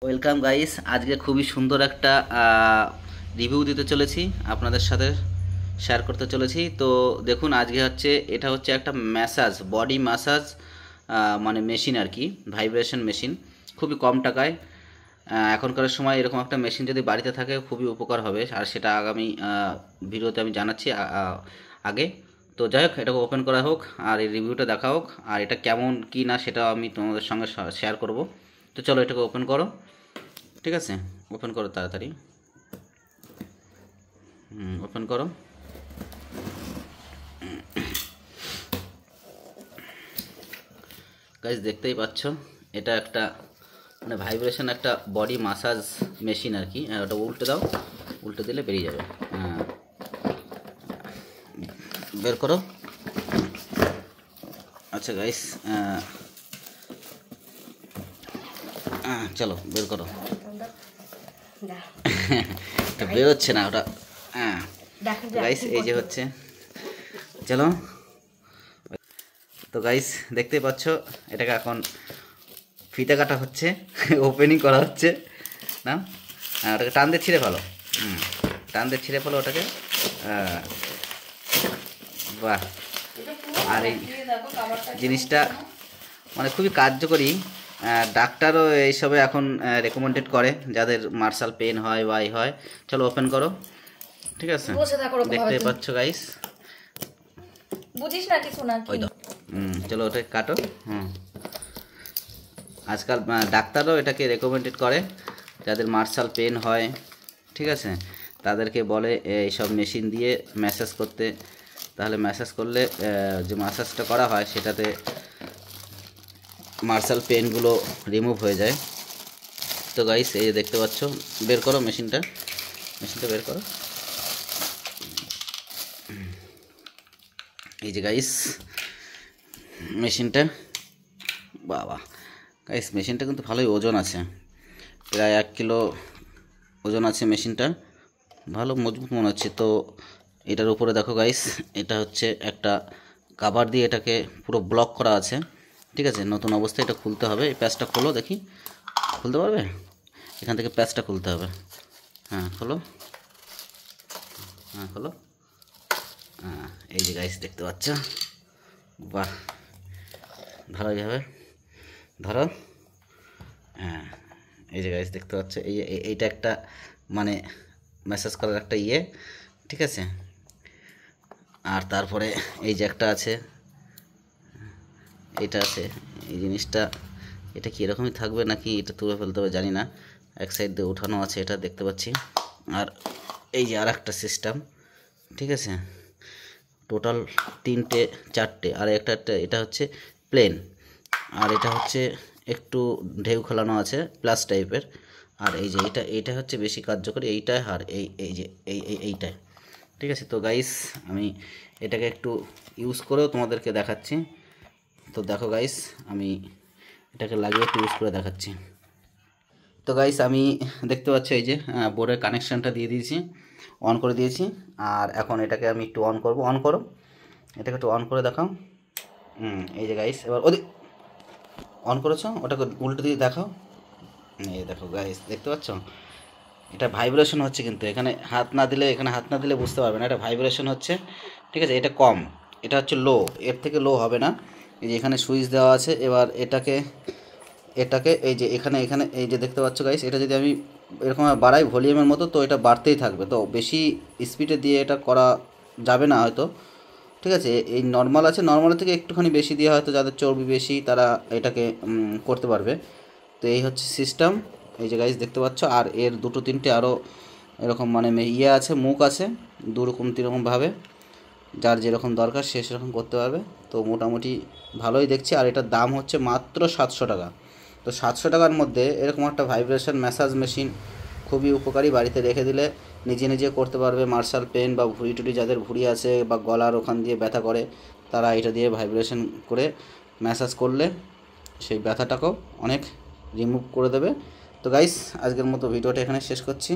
Welcome guys, আজকে খুবই সুন্দর একটা রিভিউ দিতে চলেছি, আপনাদের সাথে শেয়ার করতে চলেছি। তো দেখুন, আজকে এটা হচ্ছে একটা ম্যাসাজ, বডি ম্যাসাজ মানে মেশিন আর কি, ভাইব্রেশন মেশিন। খুবই কম টাকায় এখনকার সময় এরকম একটা মেশিন যদি বাড়িতে থাকে খুবই উপকার হবে, আর সেটা আগামী ভিডিওতে আমি জানাচ্ছি আগে। তো যাই হোক, এটাকে ওপেন করা হোক আর এই রিভিউটা দেখা হোক, আর এটা কেমন কি না সেটা আমি তোমাদের সঙ্গে শেয়ার করব। তো চলো, এটাকে ওপেন করো। ঠিক আছে, ওপেন করো তাড়াতাড়ি। ওপেন করো। গাইজ, দেখতেই পাচ্ছ, এটা একটা মানে ভাইব্রেশন একটা বডি মাসাজ মেশিন আর কি। ওটা উল্টে দাও, উল্টে দিলে বেরিয়ে যাবে। বের করো। আচ্ছা গাইস, চলো বের করো। এটা বেরোচ্ছে না ওটা। গাইস, এই যে হচ্ছে, চলো। তো গাইস, দেখতেই পাচ্ছ, এটাকে এখন ফিতে কাটা হচ্ছে, ওপেনিং করা হচ্ছে না। ওটাকে টান দিয়ে ছিঁড়ে ফেলো, টান দিয়ে ছিঁড়ে ফেলো ওটাকে। বাহ! আর এই জিনিসটা মানে খুবই কার্যকরী। ডাক্তারও এইসবে এখন রেকমেন্ডেড করে, যাদের মার্শাল পেন হয় বা হয়। চলো ওপেন করো। ঠিক আছে, দেখতে পাচ্ছ গাইস, বুঝিস না কিছু না। ওই তো। চলো ওটা কাটো। আজকাল ডাক্তারও এটাকে রেকমেন্ডেড করে, যাদের মার্শাল পেন হয়। ঠিক আছে, তাদেরকে বলে এইসব মেশিন দিয়ে ম্যাসাজ করতে। তাহলে ম্যাসাজ করলে যে ম্যাসাজটা করা হয় সেটাতে মার্শাল পেনগুলো রিমুভ হয়ে যায়। তো গাইস, এই যে দেখতে পাচ্ছ, বের করো মেশিনটা বের করো। এই যে গাইস মেশিনটা, বাবা গাইস, মেশিনটা কিন্তু ভালোই ওজন আছে, প্রায় 1 কিলো ওজন আছে মেশিনটা। ভালো মজবুত মনে হচ্ছে। তো এটার উপরে দেখো গাইস, এটা হচ্ছে একটা কাভার দিয়ে এটাকে পুরো ব্লক করা আছে। ঠিক আছে, নতুন অবস্থায় এটা খুলতে হবে। এই প্যাচটা খোলো দেখি, খুলতে পারবে? এখান থেকে প্যাচটা খুলতে হবে। খোলো। খোলো। এই যে গাইস, দেখতে পাচ্ছ, বাহ, ভালোই হবে। ধরো। এই যে গাইস, দেখতে পাচ্ছ, এইটা একটা মানে ম্যাসাজ করার একটা ইয়ে। ঠিক আছে, আর তারপরে এই যে একটা আছে, এটা আছে, এই জিনিসটা, এটা কি এরকমই থাকবে নাকি এটা তুলে ফেলতে হবে জানি না। এক সাইড দিয়ে উঠানো আছে, এটা দেখতে পাচ্ছি। আর এই যে আর একটা সিস্টেম। ঠিক আছে, টোটাল 3টে 4টে, আর একটা এটা হচ্ছে প্লেন, আর এটা হচ্ছে একটু ঢেউ খেলানো আছে প্লাস টাইপের। আর এই যে এটা হচ্ছে বেশি কার্যকরী, এইটাই। আর এই যে এইটাই। ঠিক আছে, তো গাইস, আমি এটাকে একটু ইউজ করেও তোমাদেরকে দেখাচ্ছি। তো দেখো গাইস, আমি এটাকে লাগিয়ে একটু ইউজ করে দেখাচ্ছি। তো গাইস, আমি দেখতে পাচ্ছি এই যে বোর্ডের কানেকশানটা দিয়ে দিয়েছি, অন করে দিয়েছি। আর এখন এটাকে আমি একটু অন করব। অন করো, এটাকে একটু অন করে দেখাও। এই যে গাইস, এবার ওদিক অন করেছো, ওটাকে উল্টো দিয়ে দেখাও। এই দেখো গাইস, দেখতে পাচ্ছ, এটা ভাইব্রেশন হচ্ছে, কিন্তু এখানে হাত না দিলে বুঝতে পারবে না, এটা ভাইব্রেশন হচ্ছে। ঠিক আছে, এটা কম, এটা হচ্ছে লো, এর থেকে লো হবে না। এই যে এখানে সুইচ দেওয়া আছে। এবার এটাকে এই যে এখানে এই যে দেখতে পাচ্ছ গাইস, এটা যদি আমি এরকম বাড়াই ভলিউমের মতো, তো এটা বাড়তেই থাকবে। তো বেশি স্পিডে দিয়ে এটা করা যাবে না হয়তো। ঠিক আছে, এই নর্মাল আছে, নর্মালের থেকে একটুখানি বেশি দিয়ে হয়তো যাদের চর্বি বেশি তারা এটাকে করতে পারবে। তো এই হচ্ছে সিস্টেম। এই যে গাইস, দেখতে পাচ্ছ, আর এর 2-3টে আরও এরকম মানে ইয়ে আছে, মুখ আছে, 2-3রকমভাবে, যার যেরকম দরকার সে সেরকম করতে পারবে। তো মোটামুটি ভালোই দেখছি। আর এটার দাম হচ্ছে মাত্র 700 টাকা। তো 700 টাকার মধ্যে এরকম একটা ভাইব্রেশন ম্যাসাজ মেশিন খুবই উপকারী। বাড়িতে রেখে দিলে নিজে করতে পারবে। মার্শাল পেন বা ভুঁড়ি টুড়ি যাদের ভুঁড়ি আছে বা গলার ওখান দিয়ে ব্যথা করে, তারা এটা দিয়ে ভাইব্রেশন করে ম্যাসাজ করলে সেই ব্যথাটাকেও অনেক রিমুভ করে দেবে। তো গাইস, আজকের মতো ভিডিওটা এখানে শেষ করছি।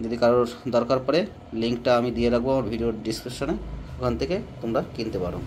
যদি কারোর দরকার পড়ে, লিঙ্কটা আমি দিয়ে রাখবো আমার ভিডিওর ডিসক্রিপশনে, ওখান থেকে তোমরা কিনতে পারো।